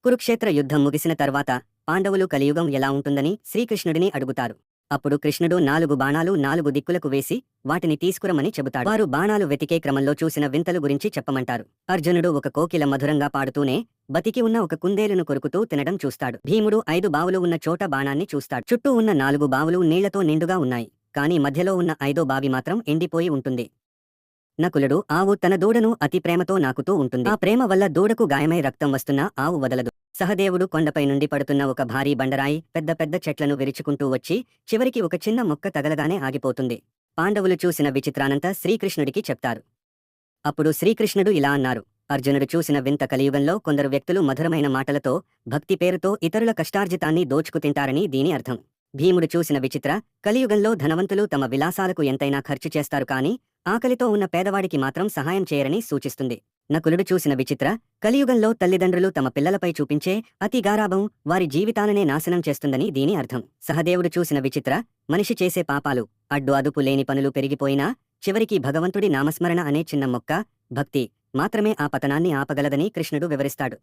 కురుక్షేత్ర యుద్ధం ముగిసిన తర్వాత పాండవులు కలియుగం ఎలా ఉంటుందని శ్రీకృష్ణుడిని అడుగుతారు. అప్పుడు కృష్ణుడు 4 బాణాలు 4 దిక్కులకు వేసి వాటిని తీసుకురమని చెబుతాడు. వారు బాణాలు వెతికే క్రమంలో చూసిన వింతలు గురించి చెప్పమంటారు. అర్జునుడు ఒక కోకిల మధురంగా పాడుతూనే బతికి ఉన్న ఒక కుందేలును కొరుకుతూ తినడం చూస్తాడు. భీముడు 5 బావులు ఉన్న చోట బాణాన్ని చూస్తాడు. చుట్టూ ఉన్న 4 బావులు నీళ్లతో నిండుగా ఉన్నాయి, కానీ మధ్యలో ఉన్న 5వ బావి మాత్రం ఎండిపోయి ఉంటుంది. నకులుడు ఆవు తన దూడను అతి ప్రేమతో నాకుతూ ఉంటుంది. ఆ ప్రేమ వల్ల దూడకు గాయమై రక్తం వస్తున్నా ఆవు వదలదు. సహదేవుడు కొండపై నుండి పడుతున్న ఒక భారీ బండరాయి పెద్ద పెద్ద చెట్లను విరుచుకుంటూ వచ్చి చివరికి ఒక చిన్న మొక్క తగలగానే ఆగిపోతుంది. పాండవులు చూసిన విచిత్రానంతా శ్రీకృష్ణుడికి చెప్తారు. అప్పుడు శ్రీకృష్ణుడు ఇలా అన్నారు: అర్జునుడు చూసిన వింత కలియుగంలో కొందరు వ్యక్తులు మధురమైన మాటలతో భక్తి పేరుతో ఇతరుల కష్టార్జితాన్ని దోచుకుతింటారని దీని అర్థం. భీముడు చూసిన విచిత్ర కలియుగంలో ధనవంతులు తమ విలాసాలకు ఎంతైనా ఖర్చు చేస్తారు, కానీ ఆకలితో ఉన్న పేదవాడికి మాత్రం సహాయం చేయరని సూచిస్తుంది. నకులుడు చూసిన విచిత్ర కలియుగంలో తల్లిదండ్రులు తమ పిల్లలపై చూపించే అతి గారాభం వారి జీవితాలనే నాశనం చేస్తుందని దీని అర్థం. సహదేవుడు చూసిన విచిత్ర మనిషి చేసే పాపాలు అడ్డు అదుపు లేని పనులు పెరిగిపోయినా చివరికి భగవంతుడి నామస్మరణ అనే చిన్న మొక్క భక్తి మాత్రమే ఆ పతనాన్ని ఆపగలదని కృష్ణుడు వివరిస్తాడు.